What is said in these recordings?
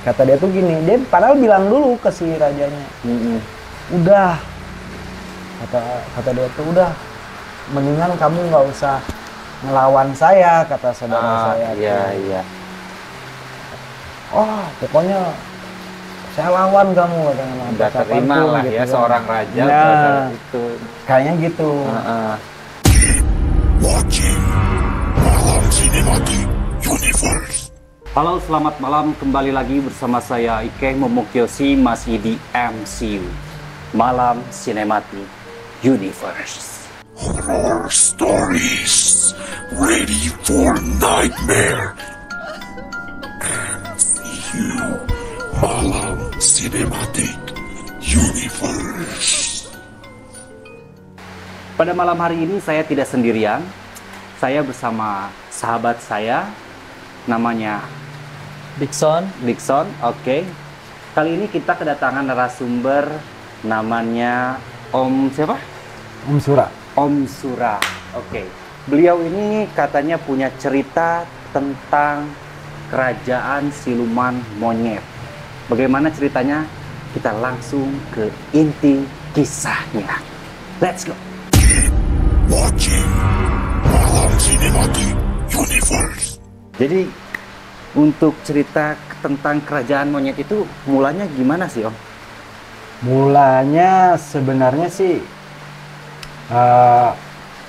kata dia tuh gini, dia padahal bilang dulu ke si rajanya, udah, kata dia tuh udah, mendingan kamu nggak usah ngelawan saya, kata saudara saya. Iya. Oh, pokoknya saya lawan kamu, katanya. Nggak terima lah gitu ya, seorang raja itu. Kayaknya gitu. Watching Malam Sinematik Universe. Halo, selamat malam. Kembali lagi bersama saya Ike Momokyoshi, masih di MCU Malam Sinematik Universe. Horror stories ready for nightmare. MCU Malam Sinematik Universe. Pada malam hari ini saya tidak sendirian. Saya bersama sahabat saya, namanya Dixon, oke. Kali ini kita kedatangan narasumber, namanya Om siapa? Om Sura. Om Sura, oke. Beliau ini katanya punya cerita tentang kerajaan siluman monyet. Bagaimana ceritanya? Kita langsung ke inti kisahnya. Let's go. Watching Malam Sinematik Universe. Jadi untuk cerita tentang kerajaan monyet itu mulanya gimana sih, Om? Mulanya sebenarnya sih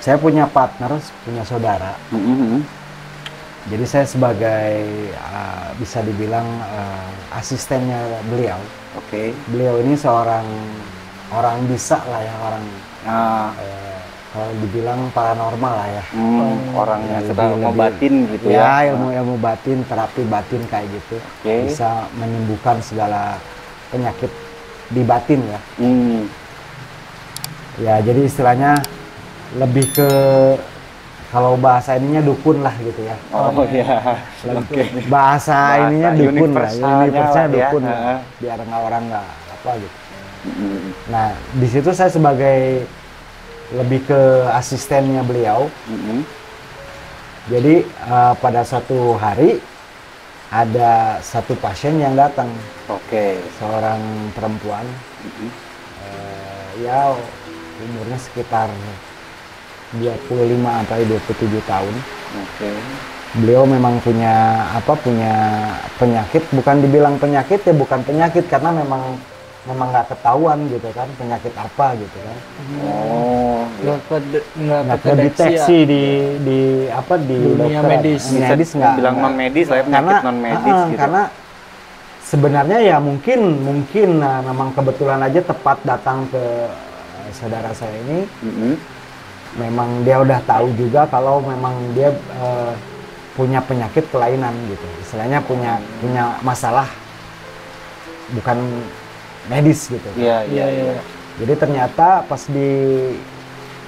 saya punya partner, punya saudara. Jadi saya sebagai bisa dibilang asistennya beliau. Oke. Beliau ini seorang orang bisa lah ya, orang kalau dibilang paranormal lah ya. Orang yang suka lebih- ngobatin gitu ya. Ya, ilmu batin, terapi batin kayak gitu. Oke. Bisa menyembuhkan segala penyakit di batin ya. Ya, jadi istilahnya lebih ke kalau bahasa ininya dukun lah gitu ya. Oh iya. Oke. Bahasa ininya dukun lah, universe-nya lah ya. dukun lah. Biar orang nggak apa gitu. Nah, di situ saya sebagai lebih ke asistennya beliau. Jadi pada suatu hari ada satu pasien yang datang. Oke. Seorang perempuan. Ya umurnya sekitar 25 sampai 27 tahun. Oke. Beliau memang punya penyakit, bukan dibilang penyakit ya, bukan penyakit karena memang nggak ketahuan gitu kan, penyakit apa gitu kan. Nggak kedeteksi di dunia dokter, medis. medis nggak bilang non medis lah ya, penyakit non medis gitu. Karena sebenarnya ya mungkin memang kebetulan aja tepat datang ke saudara saya ini. Memang dia udah tahu juga kalau memang dia punya penyakit kelainan gitu, istilahnya punya masalah bukan medis gitu. Iya. Jadi ternyata pas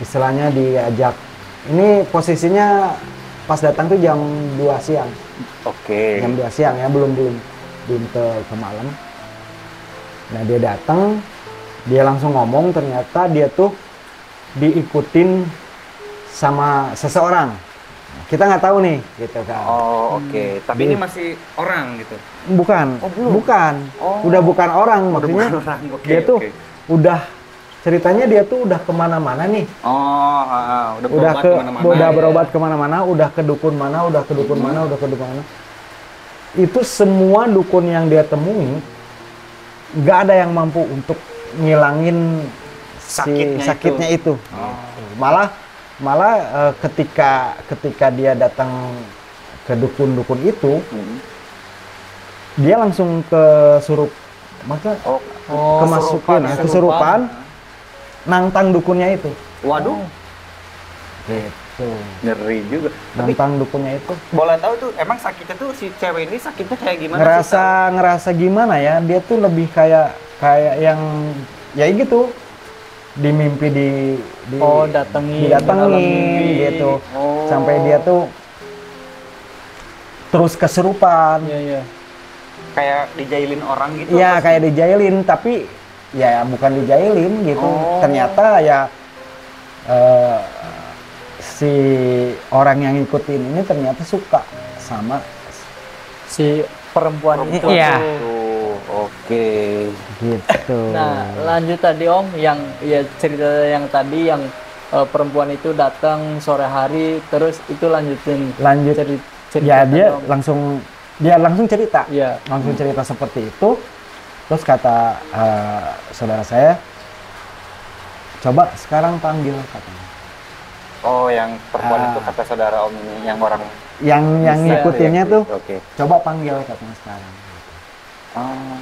istilahnya diajak, ini posisinya pas datang tuh jam 2 siang. Oke. Jam 2 siang ya, belum ke malam. Nah, dia datang, dia langsung ngomong, ternyata dia tuh diikutin sama seseorang. Kita nggak tahu nih, gitu kan. Oke. Tapi ini masih orang gitu? Bukan, belum? bukan. Udah bukan orang, maksudnya bukan orang. Oke, dia tuh oke. udah, ceritanya dia tuh udah kemana-mana nih. Udah berobat kemana-mana, udah ke dukun mana, udah ke dukun mana. Itu semua dukun yang dia temui, nggak ada yang mampu untuk ngilangin sakitnya itu. Malah ketika dia datang ke dukun itu, dia langsung kesurupan, nantang dukunnya itu. Waduh. Gitu. Ngeri juga. Nantang dukunnya itu. Boleh tahu tuh, emang sakitnya tuh si cewek ini sakitnya kayak gimana? Ngerasa gimana ya? Dia tuh lebih kayak yang ya gitu. Di mimpi didatengin gitu. Sampai dia tuh terus kesurupan. Iya. Kayak dijailin orang gitu. Iya, kayak dijailin, tapi ya bukan dijailin gitu. Ternyata ya si orang yang ngikutin ini ternyata suka sama Si perempuan itu. Iya. Oke. Gitu. Nah, lanjut tadi Om, yang ya cerita yang tadi yang perempuan itu datang sore hari, terus itu lanjutin Lanjut. cerita Ya tadi, dia Om. langsung cerita. Iya. Langsung cerita seperti itu. Terus kata saudara saya, coba sekarang panggil katanya. Oh, yang perempuan itu kata saudara Om ini, yang orang Yang bisa ngikutinnya ya, tuh, Oke. coba panggil katanya sekarang. Oh.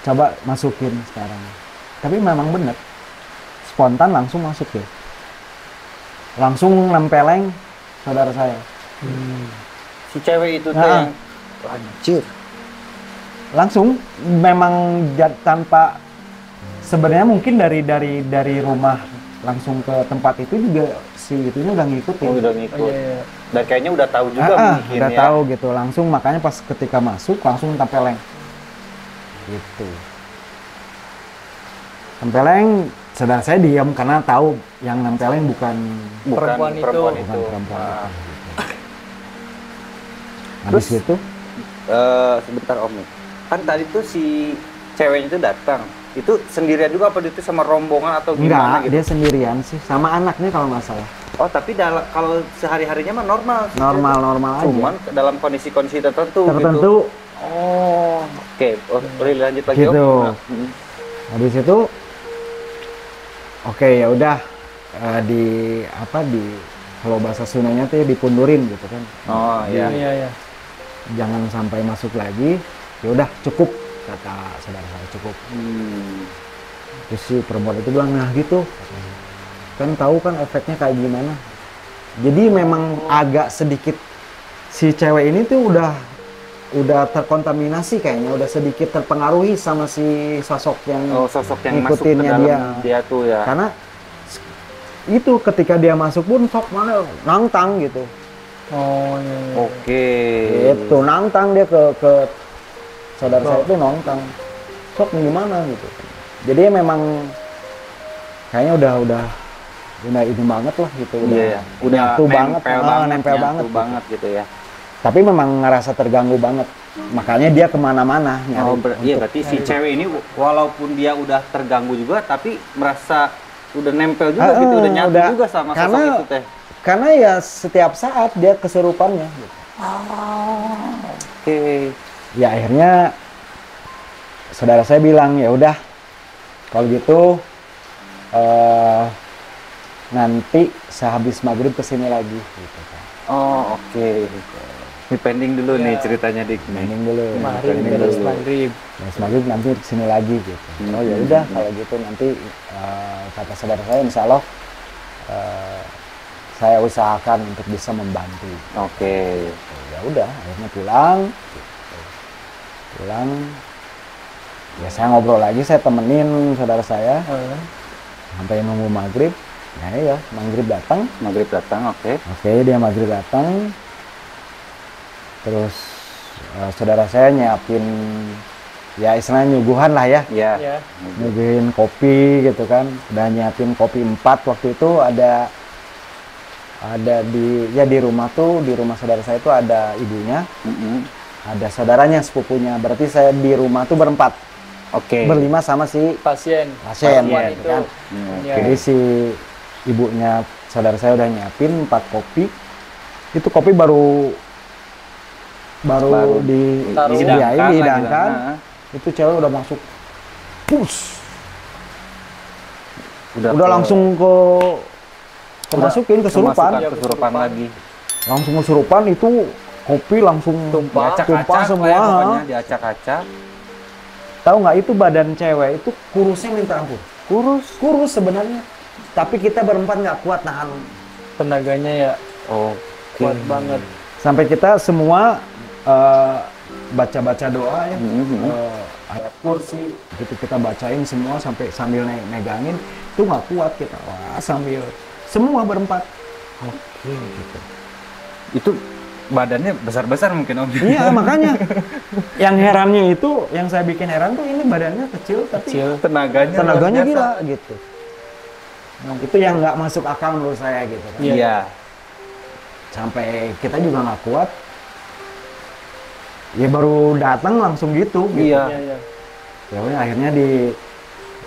Coba masukin sekarang. Tapi memang bener, spontan langsung masuk ya. Langsung nempeleng saudara saya. Si cewek itu tuh Nah. yang anjir. Langsung memang tanpa, sebenarnya mungkin dari rumah langsung ke tempat itu juga si itunya udah ngikutin. Oh, udah ngikut. Oh, iya. Dan kayaknya udah tahu juga mungkin udah ya. tahu gitu. Langsung makanya pas ketika masuk langsung tempeleng. Gitu. Tempeleng, saudara saya diam karena tahu yang nempeleng bukan Perempuan itu. bukan itu. perempuan. Ah. Gitu. Habis itu Sebentar Om nih. Kan tadi tuh si ceweknya itu datang. Itu sendirian juga apa itu sama rombongan atau gimana enggak, gitu? dia sendirian sih sama anaknya kalau nggak salah. Oh, tapi kalau sehari-harinya mah normal. sih. Normal aja. Cuman dalam kondisi-kondisi tertentu. Tertentu. Gitu. Oh, oke. Oh, boleh lanjut lagi Gitu. Om. Nah, Habis itu, oke ya udah di kalau bahasa Sundanya tuh dipundurin gitu kan. Oh, iya. Iya, iya. Jangan sampai masuk lagi. Ya udah cukup, kata saudara saya, cukup. Terus si perempuan itu bilang, nah gitu. Kan tahu kan efeknya kayak gimana. Jadi memang agak sedikit si cewek ini tuh udah terkontaminasi kayaknya, udah sedikit terpengaruhi sama si sosok yang sosok yang masuk ke ngikutinnya dalam dia tuh ya. Karena itu ketika dia masuk pun sok mana nantang gitu. Oh, iya, iya. Oke. Itu nantang dia ke saudara saya itu nantang. Sok gimana gitu. Jadi memang kayaknya udah ini banget lah gitu. Udah nyatu banget, nyatu nempel banget, banget gitu ya. Tapi memang ngerasa terganggu banget. Makanya dia kemana-mana nyari. Iya, berarti si cewek ini walaupun dia udah terganggu juga, tapi merasa udah nempel juga gitu, udah nyatu juga sama sosok itu teh. Karena ya setiap saat dia kesurupannya. Gitu. Oke. Ya akhirnya saudara saya bilang ya udah kalau gitu nanti sehabis maghrib kesini lagi. Gitu kan. Oh, oke. Ini pending dulu nih ceritanya Dik. Pending dulu. Maghrib, Pending beres dulu. maghrib. Beres maghrib nanti kesini lagi gitu. Oh ya udah kalau gitu nanti kata saudara saya insya Allah saya usahakan untuk bisa membantu. Oke. Ya udah akhirnya pulang. Pulang. Ya saya ngobrol lagi, saya temenin saudara saya sampai nunggu maghrib. Nah ya maghrib datang. Maghrib datang, oke. Oke, dia maghrib datang. Terus saudara saya nyiapin ya istilahnya nyuguhan lah ya. Iya. Ya. Nyuguhin kopi gitu kan. Udah nyiapin kopi 4 waktu itu ada di rumah tuh, di rumah saudara saya itu ada ibunya, ada saudaranya sepupunya. Berarti saya di rumah tuh berempat. Oke. Berlima sama si Pasien gitu itu. kan. Ya. Jadi si ibunya saudara saya udah nyiapin 4 kopi. Itu kopi baru dihidangkan. Itu cewek udah masuk. Push. Udah langsung kesurupan lagi. Langsung kesurupan itu kopi langsung tumpah semua. Pokoknya diacak-acak. Tahu nggak itu badan cewek itu kurusnya minta ampun. Kurus sebenarnya. Tapi kita berempat nggak kuat nahan. Tenaganya ya kuat banget. Sampai kita semua baca-baca doa ya. Ayat kursi gitu kita bacain semua sampai sambil megangin itu nggak kuat kita. Wah, sambil semua berempat. Oke gitu. Itu badannya besar-besar mungkin Om. Iya makanya yang herannya itu, yang saya bikin heran tuh ini badannya kecil tapi tenaganya tenaganya luar biasa. gila gitu. Nah, itu yang nggak masuk akal menurut saya gitu kan. Iya. Sampai kita juga nggak kuat. Ya baru datang langsung gitu. Iya. Iya. Ya udah akhirnya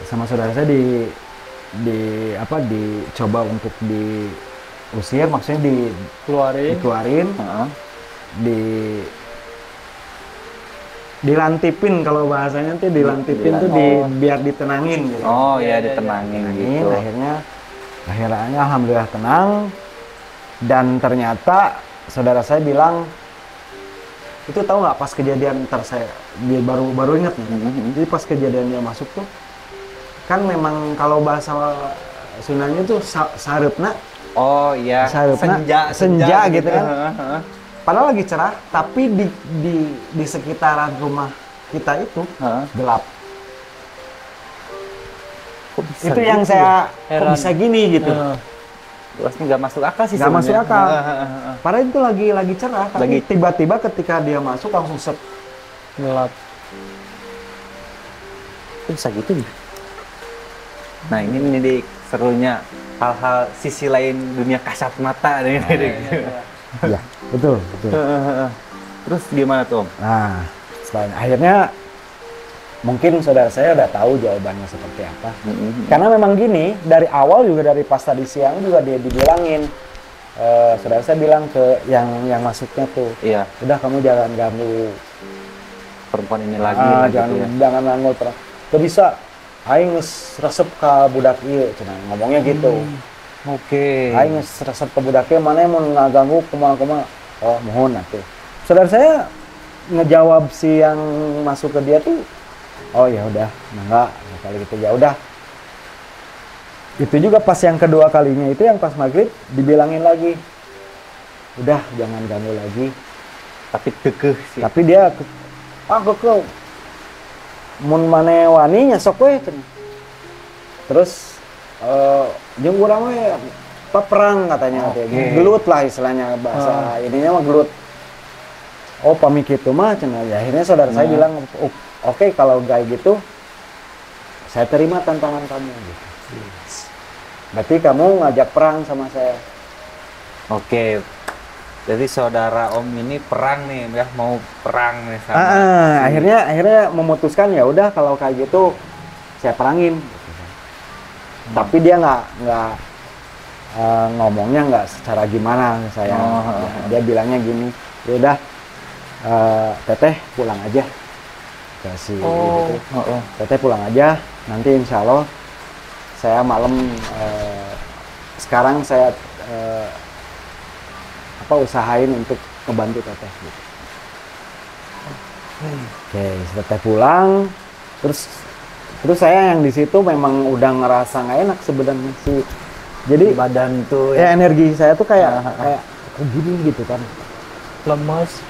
sama saudara saya dicoba untuk diusir, maksudnya dikeluarin, di dilantipin, kalau bahasanya tuh dilantipin tuh biar ditenangin gitu. Oh ya, ditenangin gitu. Akhirnya alhamdulillah tenang, dan ternyata saudara saya bilang, itu tahu nggak pas kejadian, dia baru ingat nih. Jadi pas kejadian dia masuk tuh kan memang kalau bahasa Sundanya tuh sarepna. Oh iya, senja gitu kan. Padahal lagi cerah, tapi di sekitaran rumah kita itu gelap. Itu gitu yang saya kok bisa gini gitu. Pasti nggak masuk akal sih. Nggak masuk akal. Padahal itu lagi cerah, tapi tiba-tiba ketika dia masuk langsung gelap. Kok bisa gitu ya? Nah ini nih serunya hal-hal sisi lain dunia kasat mata nih. Ya, betul. Terus gimana tuh Om? Nah, akhirnya mungkin saudara saya udah tahu jawabannya seperti apa. Karena memang gini, dari awal juga, dari pas tadi siang juga dia dibilangin, saudara saya bilang ke yang masuknya tuh, iya, udah kamu jangan ganggu perempuan ini lagi, jangan ganggu terus. Tuh bisa, aing resep ke budak ieu, cenah ngomongnya gitu. Oke. Aing resep ke budak ieu, mana yang mau ngaganggu kumaha-kumaha. Oh, mohon atuh. Saudara saya ngejawab si yang masuk ke dia tuh, oh ya udah, enggak kali gitu ya udah. Itu juga pas yang kedua kalinya itu, yang pas maghrib dibilangin lagi, udah jangan ganggu lagi. Tapi kekeh sih. Tapi dia kekeh. Mun mane wani nya sok we. Terus jeung urang we perang katanya, gelut lah istilahnya, bahasa ininya mah gelut. Oh pamik itu mah cenah. Ya, akhirnya saudara saya bilang, oke, kalau kayak gitu saya terima tantangan kamu gitu. Berarti kamu ngajak perang sama saya. Oke. Jadi saudara Om ini perang nih, ya, mau perang nih sama. Akhirnya memutuskan ya udah kalau kayak gitu saya perangin. Tapi dia nggak ngomongnya nggak secara gimana saya. Dia bilangnya gini, ya udah teteh pulang aja. Kasih gitu. Teteh pulang aja, nanti insya Allah saya malam sekarang saya usahain untuk ngebantu teteh gitu. Oke, teteh pulang, terus saya yang di situ memang udah ngerasa nggak enak sebenarnya sih. Jadi badan tuh ya energi saya tuh kayak gini gitu kan. Lemas.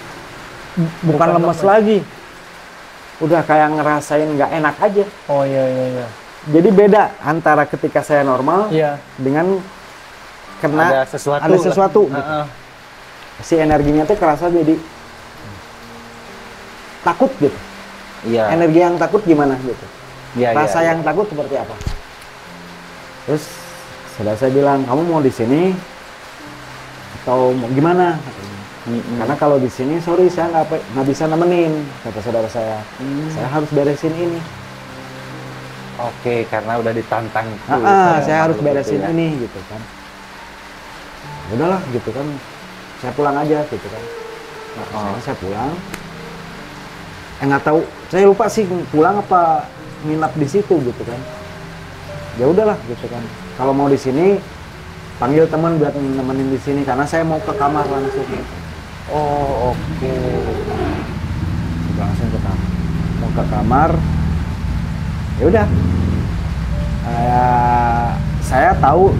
Bukan lemas lagi. Udah kayak ngerasain nggak enak aja. Oh iya. Jadi beda antara ketika saya normal dengan kena ada sesuatu gitu. Si energinya tuh kerasa jadi takut gitu. Iya. Energi yang takut gimana gitu. Rasa yang takut seperti apa? Terus saudara saya bilang, kamu mau di sini atau mau gimana? Karena kalau di sini, sorry saya nggak bisa nemenin, kata saudara saya. Saya harus beresin ini. Oke, karena udah ditantang. Saya harus beresin ini gitu kan. Udahlah gitu kan. Saya pulang aja gitu kan. Saya pulang. Nggak tahu, saya lupa sih pulang apa nginap di situ gitu kan. Ya udahlah gitu kan. Kalau mau di sini panggil teman buat nemenin di sini karena saya mau ke kamar langsung. Oh, oke. Langsung ke kamar. Mau ke kamar. Ya udah. Saya tahu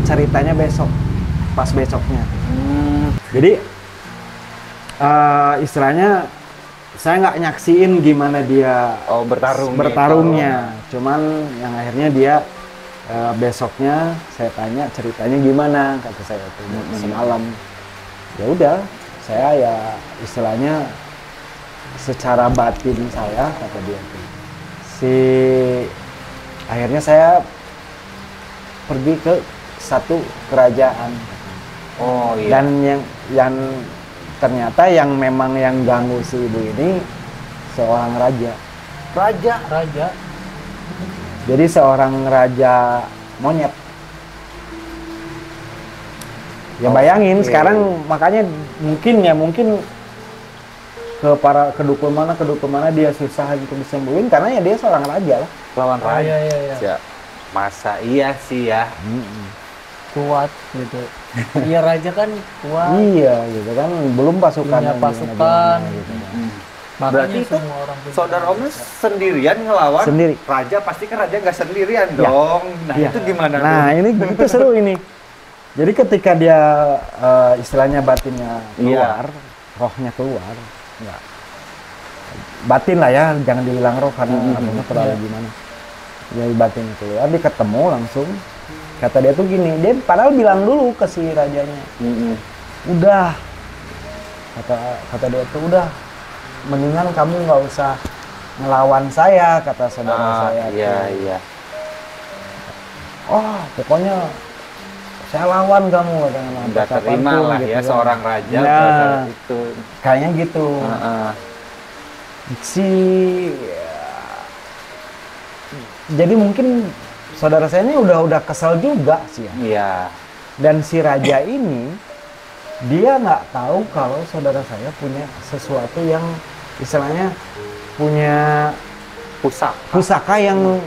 ceritanya besok. Pas besoknya. Jadi istilahnya saya nggak nyaksiin gimana dia bertarungnya. Cuman yang akhirnya dia besoknya saya tanya ceritanya gimana, kata saya itu semalam. Ya udah, saya ya istilahnya secara batin saya, kata dia akhirnya saya pergi ke satu kerajaan. Oh iya. Dan yang ternyata yang memang yang ganggu si ibu ini seorang raja. Raja. Jadi seorang raja monyet. Ya bayangin sekarang, makanya mungkin ke dukun mana dia susah gitu disembuhin karena ya dia seorang raja lah. Lawan raja. Iya. Ya, masa iya sih ya. Kuat gitu. Iya, raja kan kuat. Iya gitu kan, belum pasukan Punya pasukan. gitu kan. Makanya Berarti itu semua orang punya saudara Om raja. sendirian ngelawan Sendiri. raja, pasti kan raja nggak sendirian Ya. dong. Nah Iya. itu gimana Nah tuh? ini itu seru ini. Jadi ketika dia istilahnya batinnya keluar, rohnya keluar, enggak. Batin lah ya, jangan dibilang roh karena artinya terlalu gimana. Jadi batinnya keluar, dia ketemu langsung. Kata dia tuh gini, dia padahal bilang dulu ke si rajanya, udah, kata dia tuh udah, mendingan kamu nggak usah ngelawan saya, kata saudara saya. Iya. Oh, pokoknya saya lawan kamu, katanya. Nggak terima lah ya kan. seorang raja Nah, itu. kayaknya gitu. Si jadi mungkin saudara saya ini udah kesel juga sih ya. Iya. Dan si raja ini dia nggak tahu kalau saudara saya punya sesuatu yang istilahnya punya pusaka yang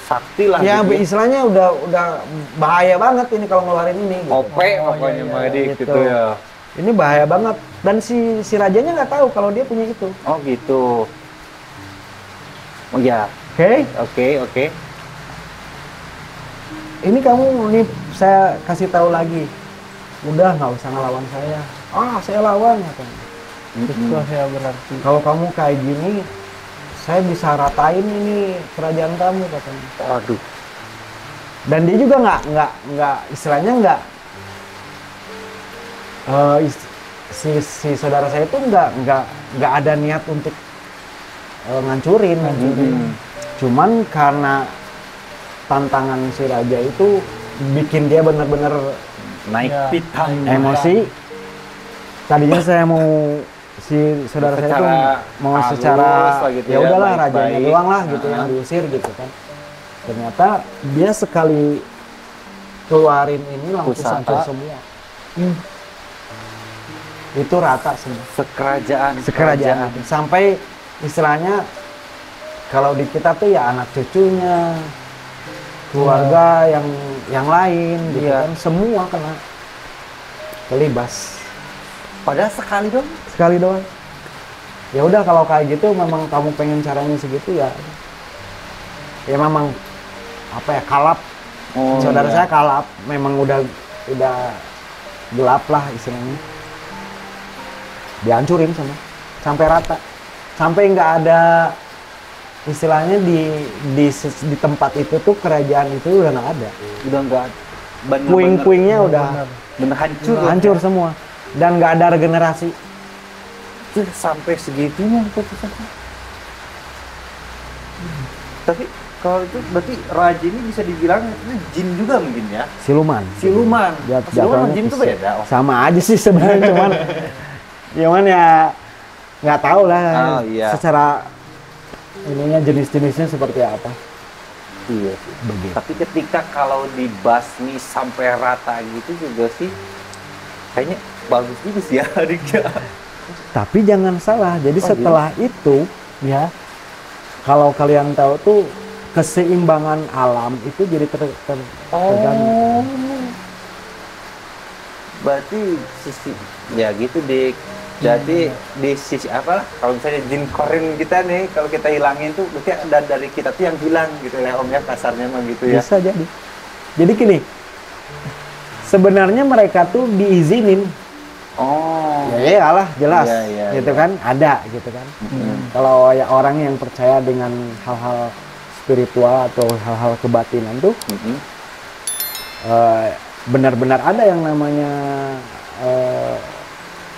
Sakti lah. ya gitu ya. istilahnya udah bahaya banget ini kalau ngeluarin ini. Gitu. OP pokoknya iya, mah Dik, gitu. gitu ya. Ini bahaya banget dan si rajanya nggak tahu kalau dia punya itu. Oh gitu. Oh ya. Oke. Ini kamu nih saya kasih tahu lagi. Udah nggak usah ngelawan saya. Saya lawan katanya. Itu ya berarti. Kalau kamu kayak gini, saya bisa ratain ini kerajaan kamu katanya. Aduh. Dan dia juga nggak istilahnya nggak si saudara saya itu nggak ada niat untuk ngancurin. Cuman karena tantangan si raja itu bikin dia benar-benar Naik Ya. pitam. emosi. Tadinya saya mau si saudara saya itu mau halus secara lah gitu ya ya, udahlah baik-baik. rajanya doang lah gitu yang diusir gitu kan. Ternyata dia sekali keluarin ini langsung Pusaka. hancur semua. Itu rata semua. Sekerajaan itu. Sampai istilahnya kalau di kita tuh ya anak cucunya, keluarga yang lain gitu Iya. kan, semua kena kelibas. Padahal sekali doang. Ya udah kalau kayak gitu memang kamu pengen caranya segitu ya memang apa ya kalap. Saudara saya kalap, memang udah gelap lah istilahnya. Dihancurin sampai rata, sampai nggak ada istilahnya di tempat itu tuh kerajaan itu udah nggak ada. Udah nggak. Puing-puingnya udah bener hancur. hancur semua dan nggak ada regenerasi. Tuh, sampai segitunya putusannya. Tapi kalau itu berarti raja ini bisa dibilang itu jin juga mungkin ya. Siluman. Siluman. Ya, Siluman sama jatuhnya jin itu ke- beda. Sama aja sih sebenarnya cuman ya nggak tahu lah Oh, iya. secara ininya jenis-jenisnya seperti apa. Iya. Begitu. Tapi ketika kalau dibasmi sampai rata gitu juga sih kayaknya bagus juga sih ya adiknya. Tapi jangan salah, jadi Oh, setelah itu ya kalau kalian tahu tuh keseimbangan alam itu jadi terganggu. Berarti sisi ya gitu Dik. Jadi di sisi apa lah kalau misalnya jin korin kita nih kalau kita hilangin tuh berarti ada dari kita tuh yang hilang gitu ya Om ya kasarnya mah gitu ya. Bisa jadi. Jadi gini, sebenarnya mereka tuh diizinin. Oh. Ya iyalah jelas, Iya, gitu iya. kan, ada gitu kan. Kalau ya orang yang percaya dengan hal-hal spiritual atau hal-hal kebatinan tuh benar-benar ada yang namanya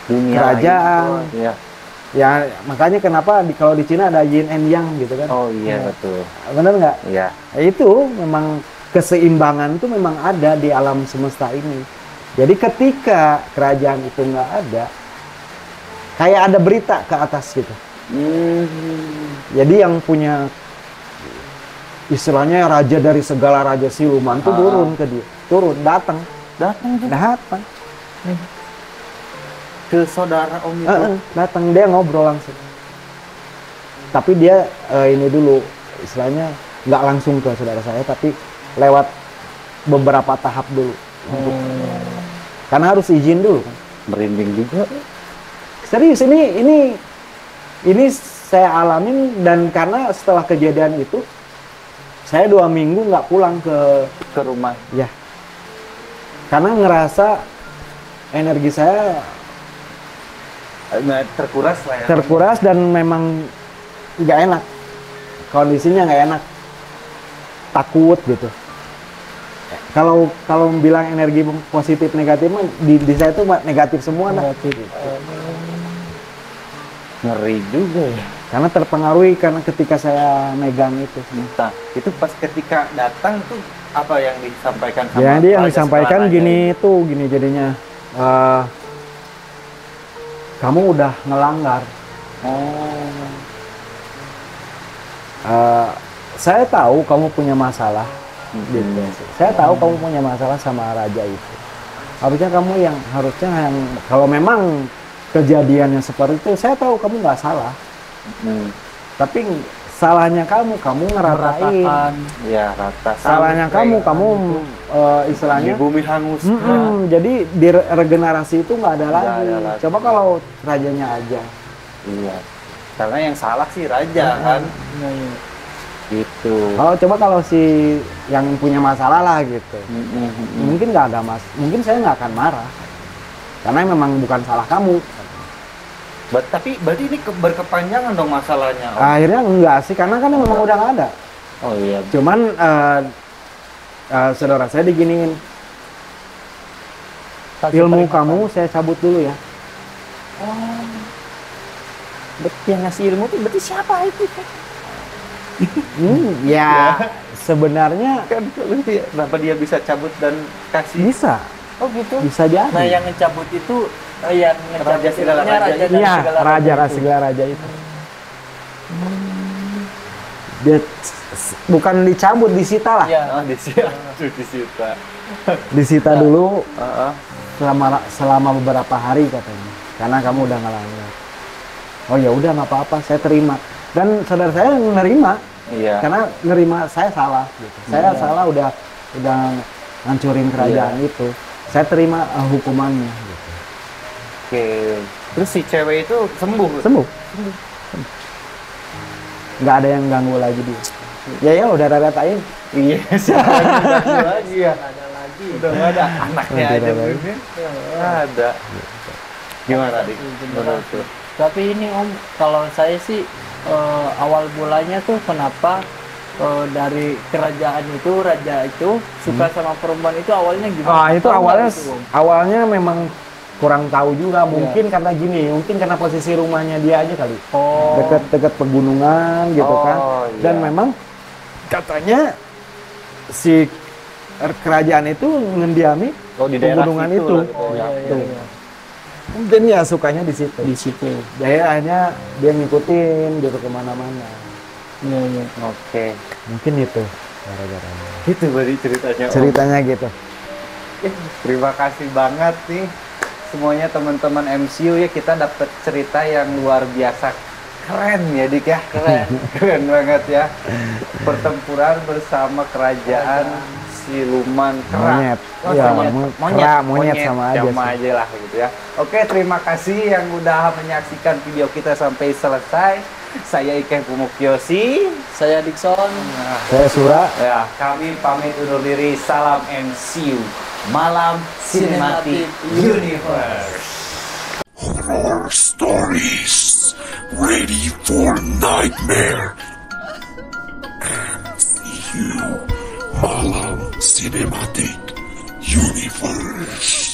Dunia kerajaan. gitu, ya. Ya makanya kenapa kalau di Cina ada yin and yang gitu kan. Oh iya betul. Bener nggak? Iya. Ya, itu memang keseimbangan itu memang ada di alam semesta ini. Jadi ketika kerajaan itu nggak ada, kayak ada berita ke atas gitu. Jadi yang punya istilahnya raja dari segala raja siluman tuh turun ke dia, datang ke saudara Om itu. Datang, dia ngobrol langsung. Tapi dia ini dulu istilahnya nggak langsung ke saudara saya, tapi lewat beberapa tahap dulu. Karena harus izin dulu kan. Merinding juga. Serius, ini saya alamin, dan karena setelah kejadian itu saya 2 minggu nggak pulang ke rumah. Ya, karena ngerasa energi saya terkuras lah ya. terkuras dan memang nggak enak, kondisinya nggak enak, takut gitu. Kalau bilang energi positif negatif mah di saya itu negatif semua. Ngeri juga ya. Karena terpengaruhi karena ketika saya megang itu. Nah, itu pas ketika datang tuh apa yang disampaikan sama Ya, dia yang raja disampaikan setelah gini raja tuh, gini jadinya. Kamu udah ngelanggar. Saya tahu kamu punya masalah. Gitu. Saya tahu kamu punya masalah sama raja itu. Harusnya kalau memang kejadiannya seperti itu, saya tahu kamu nggak salah. Tapi salahnya kamu ngeratain. Ya, rata. Salahnya kamu istilahnya di bumi hangus. Jadi di regenerasi itu nggak ada lagi. Coba kalau rajanya aja. Iya. Karena yang salah sih raja kan. Gitu. Kalau si yang punya masalah lah gitu. Mungkin nggak ada mungkin saya nggak akan marah. Karena memang bukan salah kamu. Tapi berarti ini berkepanjangan dong masalahnya. Akhirnya enggak sih, karena kan memang udah nggak ada. Oh iya. Cuman saudara saya diginiin, ilmu kamu saya cabut dulu ya. Berarti yang ngasih ilmu itu berarti siapa itu? Ya sebenarnya Kan kenapa dia bisa cabut dan kasih? bisa. Oh gitu. Bisa jadi. Nah, yang ngecabut itu yang ngecabut Raja segala itunya raja. dari Iya, segala raja itu. segala raja itu. Dia bukan dicabut, disita lah. Iya. Oh, disita. Disita dulu Heeh. selama beberapa hari katanya. Karena kamu udah ngelanggar. Oh ya udah, nggak apa-apa, saya terima. Dan saudara saya nerima. Iya. Karena nerima saya salah gitu. Saya salah udah ngancurin kerajaan itu. Saya terima hukumannya gitu. Oke. Terus si cewek itu sembuh. Sembuh. Nggak ada yang ganggu lagi dia. Ya udah ratain. Iya, siapa lagi ya? Ada lagi. Udah nggak ada anaknya Udah aja ada. belum ada. Gimana dik? Menurut lu? Tapi ini Om, kalau saya sih awal mulanya tuh kenapa dari kerajaan itu, raja itu suka sama perempuan itu awalnya gimana? Itu Tahu awalnya nggak itu, Om? awalnya memang kurang tahu juga, mungkin karena gini, mungkin karena posisi rumahnya dia aja kali. Oh. Dekat pegunungan gitu kan. Iya. Dan memang katanya si kerajaan itu mendiami di daerah pegunungan situ itu. lah gitu ya. Iya. Dan ya sukanya di situ. Di situ. Jadi akhirnya dia ngikutin gitu kemana-mana. Iya. Oke. Mungkin itu gara-garanya. Gitu berarti ceritanya. Om. Ceritanya gitu. Terima kasih banget nih semuanya teman-teman MCU ya, kita dapat cerita yang luar biasa keren ya Dik ya. Keren banget ya. Pertempuran bersama kerajaan siluman kera. Monyet. Oh, Iya, monyet sama aja sama sih. aja lah gitu ya. Oke, terima kasih yang udah menyaksikan video kita sampai selesai. Saya Ike Pumukyoshi. Saya Dikson. Saya Sura. Ya, kami pamit undur diri. Salam MCU. Malam Cinematic Universe. Horror stories ready for nightmare. And you, Malam Cinematic Universe.